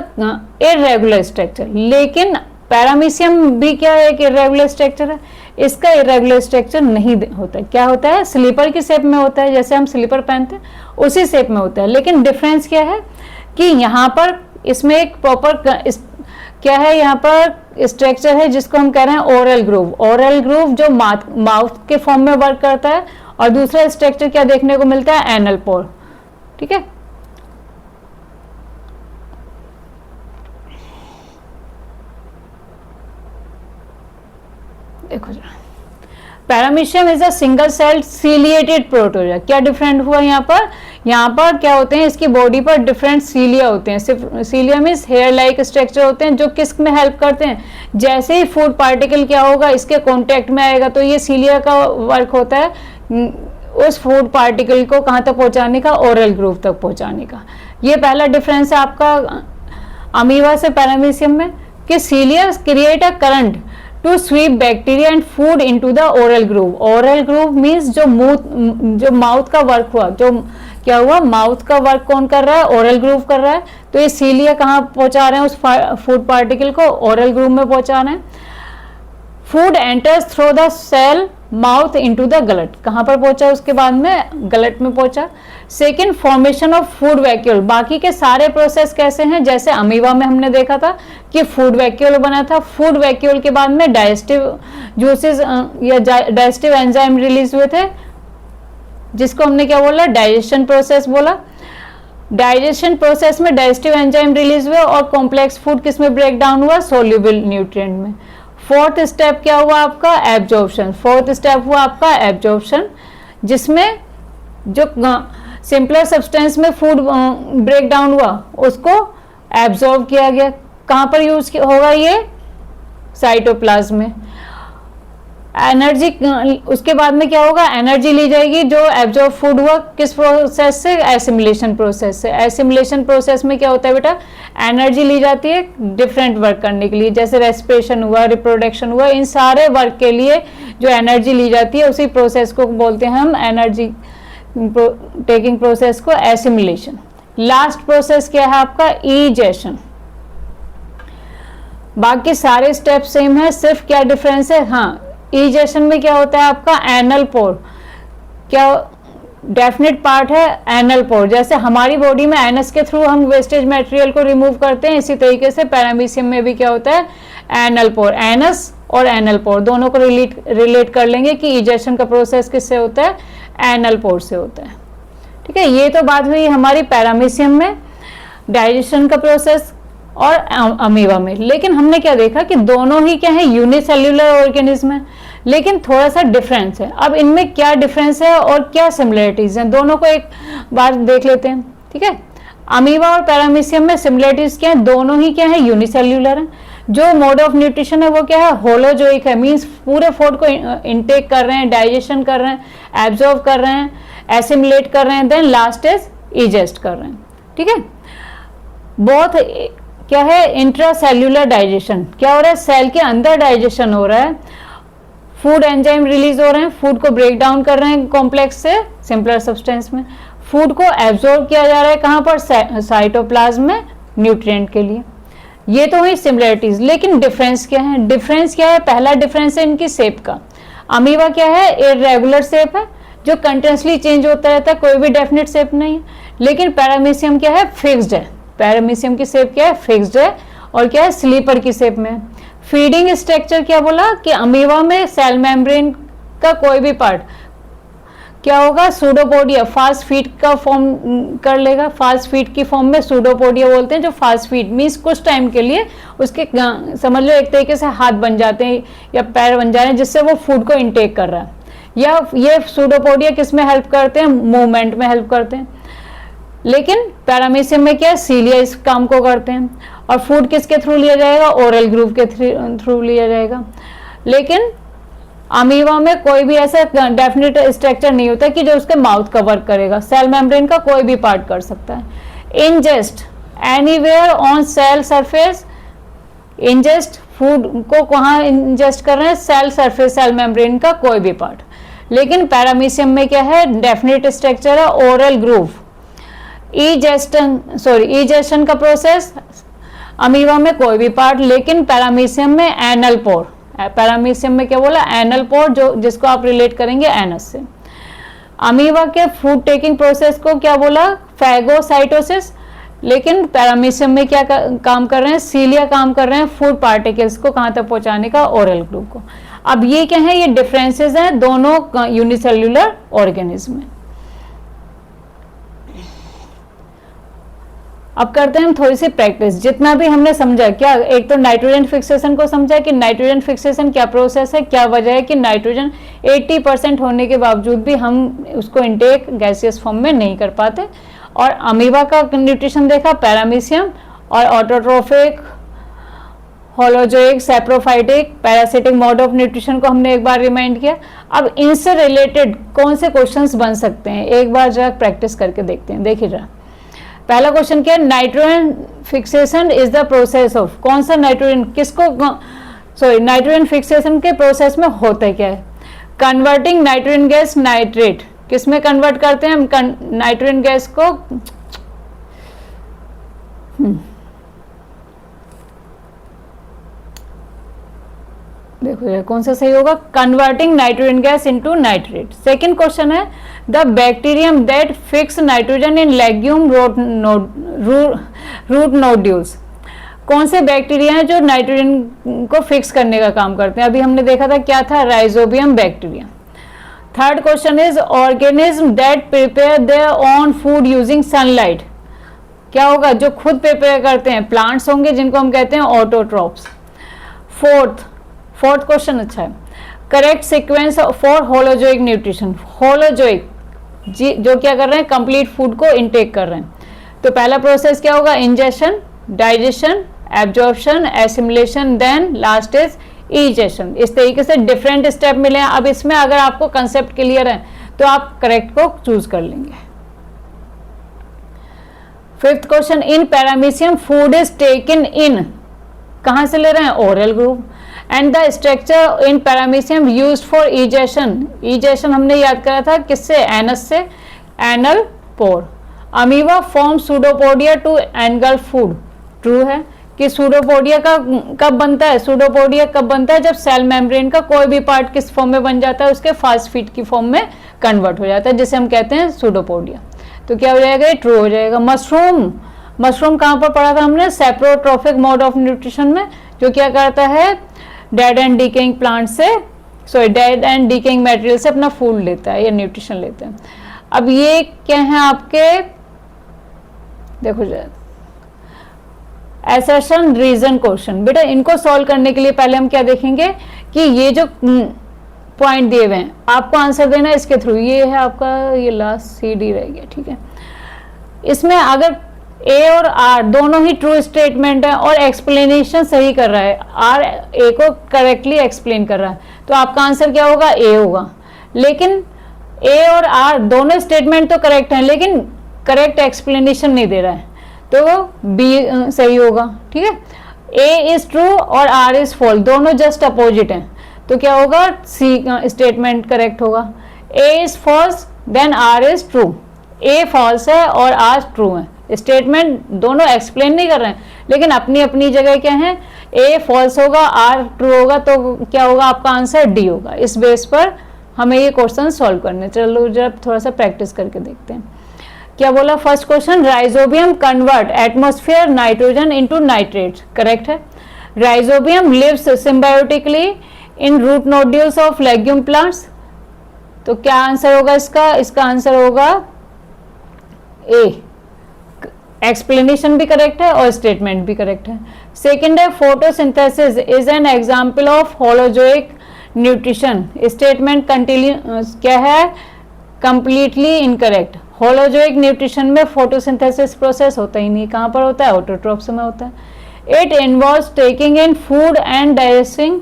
इर्रेगुलर स्ट्रक्चर, लेकिन पैरामीशियम भी क्या है, एक इर्रेगुलर स्ट्रक्चर है। इसका इर्रेगुलर स्ट्रक्चर नहीं होता है, क्या होता है, स्लीपर की शेप में होता है, जैसे हम स्लीपर पहनते हैं उसी शेप में होता है। लेकिन डिफरेंस क्या है कि यहाँ पर इसमें एक प्रॉपर क्या है, यहाँ पर स्ट्रक्चर है जिसको हम कह रहे हैं ओरल ग्रूव। ओरल ग्रूव जो माउथ के फॉर्म में वर्क करता है, और दूसरा स्ट्रक्चर क्या देखने को मिलता है, एनल पोर, ठीक है। देखो जरा, paramecium is a single celled ciliated protozoa. क्या डिफरेंट हुआ यहाँ पर क्या होते हैं, इसकी बॉडी पर डिफरेंट सीलिया होते हैं। सिर्फ सीलिया मीन्स हेयर लाइक स्ट्रक्चर होते हैं, जो किस में हेल्प करते हैं, जैसे ही फूड पार्टिकल क्या होगा इसके कांटेक्ट में आएगा तो ये सीलिया का वर्क होता है उस फूड पार्टिकल को कहाँ तक पहुँचाने का, ओरल ग्रूव तक पहुँचाने का। ये पहला डिफरेंस है आपका अमीबा से पैरामीशियम में, कि cilia create a current to sweep bacteria and food into the oral groove. Oral groove means जो माउथ का वर्क हुआ, जो क्या हुआ, माउथ का वर्क कौन कर रहा है, ओरल ग्रूव कर रहा है। तो ये सीलिया कहाँ पहुंचा रहे हैं उस फूड पार्टिकल को, ओरल ग्रूव में पहुंचा रहे हैं। Food enters through the cell mouth into the gullet, कहाँ पर पहुंचा, उसके बाद में गलट में पहुंचा। Second, formation of food vacuole, बाकी के सारे प्रोसेस कैसे हैं, जैसे अमीबा में हमने देखा था कि फूड वैक्यूल बना था, फूड वैक्यूल के बाद में डाइजेस्टिव जूसेस या डाइजेस्टिव एंजाइम रिलीज हुए थे, जिसको हमने क्या बोला, डाइजेशन प्रोसेस बोला। डाइजेशन प्रोसेस में डाइजेस्टिव एंजाइम रिलीज हुए और कॉम्प्लेक्स फूड किस में ब्रेक डाउन हुआ, सोल्यूबल न्यूट्रिएंट में। फोर्थ स्टेप क्या हुआ आपका, एब्जॉर्प्शन। फोर्थ स्टेप हुआ आपका एब्जॉर्प्शन, जिसमें जो सिंपलर सब्सटेंस में फूड ब्रेक डाउन हुआ उसको एब्जॉर्ब किया गया। कहाँ पर यूज होगा ये, साइटोप्लाज्म में। एनर्जी, उसके बाद में क्या होगा, एनर्जी ली जाएगी, जो एब्जॉर्ब फूड हुआ किस प्रोसेस से, एसिमिलेशन प्रोसेस से। एसिमिलेशन प्रोसेस में क्या होता है बेटा, एनर्जी ली जाती है डिफरेंट वर्क करने के लिए, जैसे रेस्पिरेशन हुआ, रिप्रोडक्शन हुआ, इन सारे वर्क के लिए जो एनर्जी ली जाती है उसी प्रोसेस को बोलते हैं हम एनर्जी टेकिंग प्रोसेस को एसिमिलेशन। लास्ट प्रोसेस क्या है आपका, ईजेशन। बाकी सारे स्टेप सेम है, सिर्फ क्या डिफरेंस है, हाँ, ईजेशन में क्या होता है आपका, एनल पोर, क्या डेफिनेट पार्ट है एनल पोर। जैसे हमारी बॉडी में एनस के थ्रू हम वेस्टेज मटेरियल को रिमूव करते हैं, इसी तरीके से पैरामीशियम में भी क्या होता है, एनल पोर। एनस और एनल पोर दोनों को रिलेट कर लेंगे कि ईजेशन का प्रोसेस किससे होता है, एनल पोर से होता है। ठीक है, ये तो बात हुई हमारी पैरामीशियम में डाइजेशन का प्रोसेस और अमीबा में। लेकिन हमने क्या देखा कि दोनों ही क्या है, यूनिसेल्युलर ऑर्गेनिज्म है, लेकिन थोड़ा सा डिफरेंस है। अब इनमें क्या डिफरेंस है और क्या सिमिलरिटीज हैं, दोनों को एक बार देख लेते हैं। ठीक है, अमीबा और पैरामीशियम में सिमिलरिटीज क्या है, दोनों ही क्या है, यूनिसेल्युलर है। जो मोड ऑफ न्यूट्रिशन है वो क्या है, होलोजोइक है, मीन्स पूरे फूड को इनटेक कर रहे हैं, डाइजेशन कर रहे हैं, एब्जॉर्ब कर रहे हैं, एसिमिलेट कर रहे हैं, देन लास्ट इज इजेस्ट कर रहे हैं। ठीक है, बहुत क्या है, इंट्रासेल्युलर डाइजेशन, क्या हो रहा है, सेल के अंदर डाइजेशन हो रहा है, फूड एंजाइम रिलीज हो रहे हैं, फूड को ब्रेक डाउन कर रहे हैं कॉम्प्लेक्स से सिंपलर सब्सटेंस में, फूड को एब्जॉर्ब किया जा रहा है कहाँ पर, साइटोप्लाज्म में न्यूट्रिएंट के लिए। ये तो हुई सिमिलरिटीज, लेकिन डिफरेंस क्या है, डिफरेंस क्या है, पहला डिफरेंस है इनकी शेप का। अमीबा क्या है, इरेगुलर शेप है जो कंटिन्यूसली चेंज होता रहता है, कोई भी डेफिनेट शेप नहीं है। लेकिन पैरामीशियम क्या है, फिक्स्ड है, पैरामीशियम की शेप क्या है, फिक्स्ड है, और क्या है, स्लीपर की शेप में। फीडिंग स्ट्रक्चर क्या बोला कि अमीबा में सेल मेम्ब्रेन का कोई भी पार्ट क्या होगा, सूडोपोडिया, फास्ट फीड का फॉर्म कर लेगा। फास्ट फीड की फॉर्म में सूडोपोडिया बोलते हैं, जो फास्ट फीड मीन्स कुछ टाइम के लिए उसके समझ लो एक तरीके से हाथ बन जाते हैं या पैर बन जाते हैं, जिससे वो फूड को इनटेक कर रहा है। या ये सूडोपोडिया किस में हेल्प करते हैं, मूवमेंट में हेल्प करते हैं। लेकिन पैरामीशियम में क्या है, सीलिया इस काम को करते हैं। और फूड किसके थ्रू लिया जाएगा, ओरल ग्रूव के थ्रू लिया जाएगा। लेकिन अमीबा में कोई भी ऐसा डेफिनेट स्ट्रक्चर नहीं होता कि जो उसके माउथ का वर्क करेगा, सेल मेम्ब्रेन का कोई भी पार्ट कर सकता है। Ingest anywhere on sale surface, ingest food को कहाँ इंजेस्ट कर रहे हैं, सेल सरफेस, सेल मेम्ब्रेन का कोई भी पार्ट। लेकिन पैरामीशियम में क्या है, डेफिनेट स्ट्रक्चर है, ओरल ग्रूव। इजेशन का प्रोसेस अमीबा में कोई भी पार्ट, लेकिन पैरामीशियम में एनल पोर। पैरामीशियम में क्या बोला, एनल पोर, जो जिसको आप रिलेट करेंगे एनस से। अमीबा के फूड टेकिंग प्रोसेस को क्या बोला, फैगोसाइटोसिस। लेकिन पैरामीशियम में क्या काम कर रहे हैं, सीलिया काम कर रहे हैं फूड पार्टिकल्स को कहाँ तक पहुंचाने का, ओरल ग्रूव को। अब ये क्या है, ये डिफरेंसेस हैं दोनों यूनिसेल्युलर ऑर्गेनिज्म में। अब करते हैं हम थोड़ी सी प्रैक्टिस। जितना भी हमने समझा, क्या एक तो नाइट्रोजन फिक्सेशन को समझा कि नाइट्रोजन फिक्सेशन क्या प्रोसेस है, क्या वजह है कि नाइट्रोजन 80% होने के बावजूद भी हम उसको इनटेक गैसियस फॉर्म में नहीं कर पाते। और अमीबा का न्यूट्रिशन देखा, पैरामीशियम और autotrophic, holozoic, saprophytic, parasitic mode of nutrition को हमने एक बार रिमाइंड किया। अब इनसे रिलेटेड कौन से क्वेश्चंस बन सकते हैं, एक बार जरा प्रैक्टिस करके देखते हैं। देखिए जरा, पहला क्वेश्चन क्या है, nitrogen fixation is the process of, कौन सा नाइट्रोजन किसको, नाइट्रोजन फिक्सेशन के प्रोसेस में होता क्या है, कन्वर्टिंग नाइट्रोजन गैस नाइट्रेट, किस में कन्वर्ट करते हैं हम नाइट्रोजन गैस को, देखो ये कौन सा सही होगा, converting nitrogen gas into nitrate. Second question है the bacterium that fix nitrogen in legume root nodules. कौन से बैक्टीरिया हैं जो नाइट्रोजन को फिक्स करने का काम करते हैं? अभी हमने देखा था क्या था, rhizobium bacteria. Third question is organism that prepare their own food using sunlight. क्या होगा, जो खुद प्रिपेयर करते हैं, प्लांट्स होंगे जिनको हम कहते हैं ऑटोट्रॉप्स। फोर्थ क्वेश्चन अच्छा है, correct sequence for holozoic nutrition. Holozoic जो क्या कर रहे हैं, कंप्लीट फूड को इनटेक कर रहे हैं। तो पहला प्रोसेस क्या होगा, ingestion, digestion, absorption, assimilation, then last is egestion. इस तरीके से डिफरेंट स्टेप मिले हैं। अब इसमें अगर आपको कंसेप्ट क्लियर है तो आप करेक्ट को चूज कर लेंगे। Fifth question, in paramecium food is taken in, कहां से ले रहे हैं, oral groove. And the structure in paramecium used for egestion. Egestion हमने याद करा था किससे, एनस से, anal pore. Amoeba form pseudopodia to engulf food. True है कि सूडोपोडिया का कब बनता है, सूडोपोडिया कब बनता है, जब सेल मेम्ब्रेन का कोई भी पार्ट किस फॉर्म में बन जाता है, उसके फास्फेट की फॉर्म में कन्वर्ट हो जाता है, जिसे हम कहते हैं सूडोपोडिया। तो क्या हो जाएगा, ये ट्रू हो जाएगा। मशरूम, मशरूम कहाँ पर पढ़ा था हमने, सेप्रोट्रोफिक मोड ऑफ न्यूट्रिशन में, जो क्या करता है, डेड एंड डिकेइंग प्लांट से, sorry dead and decaying material से अपना फूड लेता है या न्यूट्रिशन लेते हैं। अब ये क्या है आपके, देखो एसर्शन रीजन क्वेश्चन। बेटा इनको सॉल्व करने के लिए पहले हम क्या देखेंगे कि ये जो पॉइंट दिए हुए हैं आपको आंसर देना है इसके थ्रू। ये है आपका, ये लास्ट सी डी रह गया, ठीक है। इसमें अगर ए और आर दोनों ही ट्रू स्टेटमेंट है और एक्सप्लेनेशन सही कर रहा है, आर ए को करेक्टली एक्सप्लेन कर रहा है, तो आपका आंसर क्या होगा, ए होगा। लेकिन ए और आर दोनों स्टेटमेंट तो करेक्ट हैं, लेकिन करेक्ट एक्सप्लेनेशन नहीं दे रहा है, तो बी सही होगा, ठीक है। ए इज ट्रू और आर इज फॉल्स, दोनों जस्ट अपोजिट हैं, तो क्या होगा, सी स्टेटमेंट करेक्ट होगा। A is false then R is true. A false है और आर ट्रू है, स्टेटमेंट दोनों एक्सप्लेन नहीं कर रहे हैं, लेकिन अपनी अपनी जगह क्या है, ए फॉल्स होगा, आर ट्रू होगा, तो क्या होगा, आपका आंसर डी होगा। इस बेस पर हमें ये क्वेश्चन सॉल्व करने, चलो जब थोड़ा सा प्रैक्टिस करके देखते हैं। क्या बोला, first question, Rhizobium convert atmosphere nitrogen into nitrate, correct है। Rhizobium lives symbiotically in root nodules of legume plants, तो क्या आंसर होगा इसका, इसका आंसर होगा ए। एक्सप्लेनेशन भी करेक्ट है और स्टेटमेंट भी करेक्ट है। सेकेंड है, photosynthesis is an example of holozoic nutrition, statement continuous क्या है, कंप्लीटली इनकरेक्ट। होलोजोइक न्यूट्रिशन में फोटोसिंथेसिस प्रोसेस होता ही नहीं, कहाँ पर होता है, ऑटोट्रोफ्स में होता है। It involves taking in food and digesting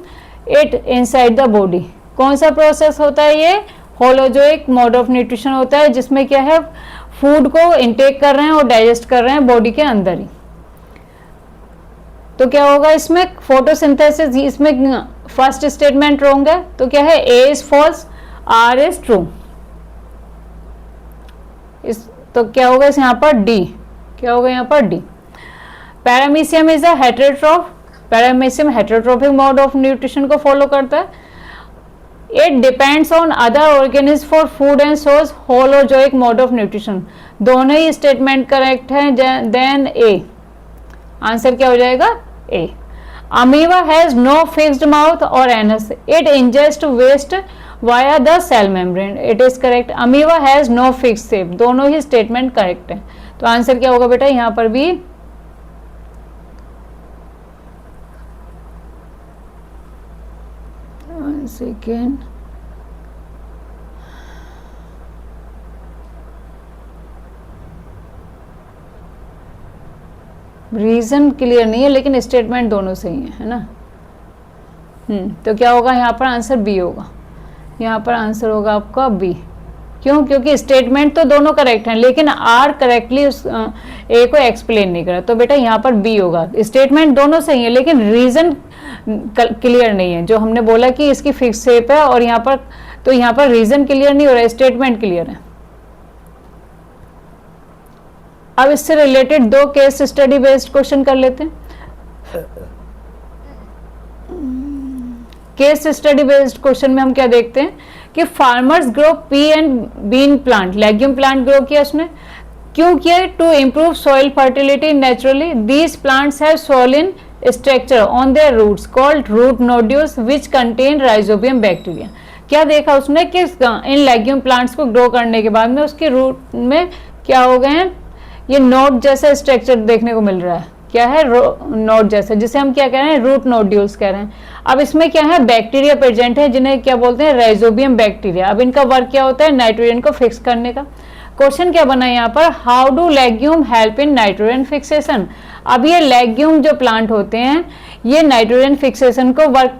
it inside the body. कौन सा प्रोसेस होता है ये, होलोजोइक मोड ऑफ न्यूट्रिशन होता है, जिसमें क्या है, फूड को इनटेक कर रहे हैं और डाइजेस्ट कर रहे हैं बॉडी के अंदर ही। तो क्या होगा इसमें, फोटोसिंथेसिस, इसमें फर्स्ट स्टेटमेंट रॉन्ग है, तो क्या है, A is false, R is true. इस तो क्या होगा इस यहाँ पर डी, क्या होगा यहाँ पर D. Paramecium is a heterotroph, paramecium heterotrophic mode of nutrition को फॉलो करता है। It depends on other organism for food and source holozoic mode of nutrition, दोनों ही स्टेटमेंट करेक्ट हैं, देन ए, आंसर क्या हो जाएगा, A. Amoeba has no fixed mouth और anus, it ingest waste via the cell membrane, it is correct. Amoeba has no fixed shape, दोनों ही statement correct है, तो आंसर क्या होगा बेटा यहाँ पर भी सेकेंड। रीजन क्लियर नहीं है लेकिन स्टेटमेंट दोनों सही है ना। तो क्या होगा यहाँ पर आंसर बी होगा, यहाँ पर आंसर होगा आपका बी। क्यों, क्योंकि स्टेटमेंट तो दोनों करेक्ट हैं लेकिन आर करेक्टली ए को एक्सप्लेन नहीं करा, तो बेटा यहाँ पर बी होगा। स्टेटमेंट दोनों सही है लेकिन रीजन क्लियर नहीं है, जो हमने बोला कि इसकी फिक्स शेप है और यहाँ पर, तो यहाँ पर रीजन क्लियर नहीं हो रहा है, स्टेटमेंट क्लियर है। अब इससे रिलेटेड दो केस स्टडी बेस्ड क्वेश्चन कर लेते हैं। केस स्टडी बेस्ड क्वेश्चन में हम क्या देखते हैं कि farmers grow pea and bean plant, legume plant grow किया उसने, क्यों किया? To improve soil fertility naturally. These plants have swollen structure on their roots called root nodules which contain Rhizobium bacteria. क्या देखा उसने कि इन लेग्यूम प्लांट्स को ग्रो करने के बाद में उसके रूट में क्या हो गए हैं, ये नोड जैसा स्ट्रक्चर देखने को मिल रहा है। क्या है? नोड जैसा, जिसे हम क्या कह रहे हैं? रूट नोड्यूल्स कह रहे हैं। अब इसमें क्या है? बैक्टीरिया प्रेजेंट है जिन्हें क्या बोलते हैं? Rhizobium bacteria. अब इनका वर्क क्या होता है? नाइट्रोजन को फिक्स करने का। क्वेश्चन क्या बना यहाँ पर? How do legume help in nitrogen fixation. अब ये लेग्यूम जो प्लांट होते हैं ये नाइट्रोजन फिक्सेशन को वर्क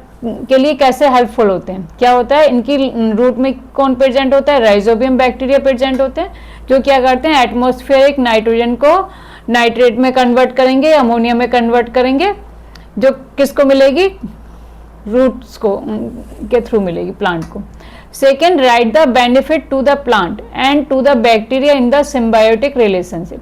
के लिए कैसे हेल्पफुल होते हैं? क्या होता है? इनकी रूट में कौन प्रेजेंट होता है? राइजोबियम बैक्टीरिया प्रेजेंट होते हैं जो क्या करते हैं? एटमॉस्फेरिक नाइट्रोजन को नाइट्रेट में कन्वर्ट करेंगे, अमोनिया में कन्वर्ट करेंगे, जो किसको मिलेगी? रूट्स को के थ्रू मिलेगी प्लांट को। Second, write the benefit to the plant and to the bacteria in the symbiotic relationship.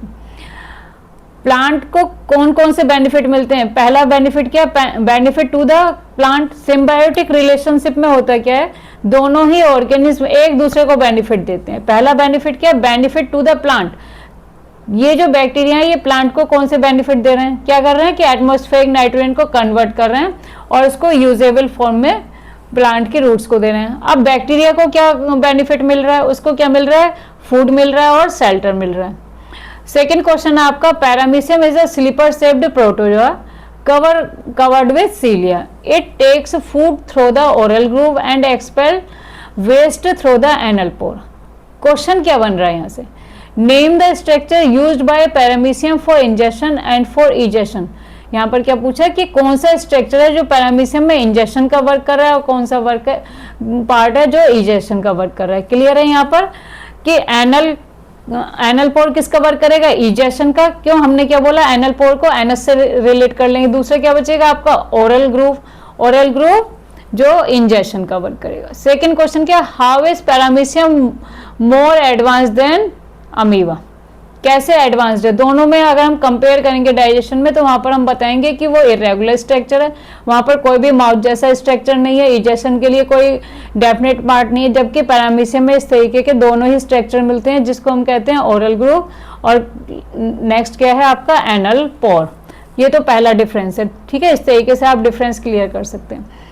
Plant को कौन कौन से बेनिफिट मिलते हैं? पहला बेनिफिट क्या? Benefit to the plant. Symbiotic relationship में होता क्या है? दोनों ही ऑर्गेनिज्म एक दूसरे को बेनिफिट देते हैं। पहला बेनिफिट क्या? Benefit to the plant. ये जो बैक्टीरिया है ये प्लांट को कौन से बेनिफिट दे रहे हैं? क्या कर रहे हैं कि एटमॉस्फेरिक नाइट्रोजन को कन्वर्ट कर रहे हैं और उसको यूजेबल फॉर्म में प्लांट की रूट्स को दे रहे हैं। अब बैक्टीरिया को क्या बेनिफिट मिल रहा है? उसको क्या मिल रहा है? फूड मिल रहा है और शेल्टर मिल रहा है। सेकेंड क्वेश्चन है आपका, paramecium is a slipper shaped protozoa covered with cilia. It takes food through the oral groove and expel waste through the anal pore. Question क्या बन रहा है यहाँ से? Name the structure used by paramecium for injection and for ejection. यहाँ पर क्या पूछा कि कौन सा स्ट्रक्चर है जो पैरामीशियम में इंजेक्शन का वर्क कर रहा है और कौन सा वर्क पार्ट है जो इजेक्शन का वर्क कर रहा है। क्लियर है यहाँ पर कि एनल पोर किसका वर्क करेगा? इजेक्शन का। क्यों हमने क्या बोला? एनल पोर को एनस से रिलेट कर लेंगे। दूसरा क्या बचेगा आपका? Oral groove. ओरल ग्रूव जो इंजेक्शन का वर्क करेगा। सेकेंड क्वेश्चन क्या? How is paramecium more advance than amoeba. कैसे एडवांस्ड है? दोनों में अगर हम कंपेयर करेंगे डाइजेशन में तो वहां पर हम बताएंगे कि वो इरेगुलर स्ट्रक्चर है, वहां पर कोई भी माउथ जैसा स्ट्रक्चर नहीं है, इजेक्शन के लिए कोई डेफिनेट पार्ट नहीं है, जबकि पैरामीशियम में इस तरीके के दोनों ही स्ट्रक्चर मिलते हैं जिसको हम कहते हैं ओरल ग्रूव। और नेक्स्ट क्या है आपका? Anal pore. ये तो पहला डिफरेंस है। ठीक है, इस तरीके से आप डिफरेंस क्लियर कर सकते हैं।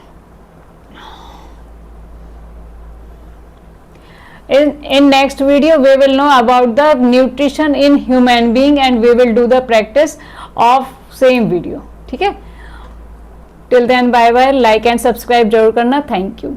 In next video we will know about the nutrition in human being and we will do the practice of same video. ठीक है, till then bye bye, like and subscribe जरूर करना। Thank you.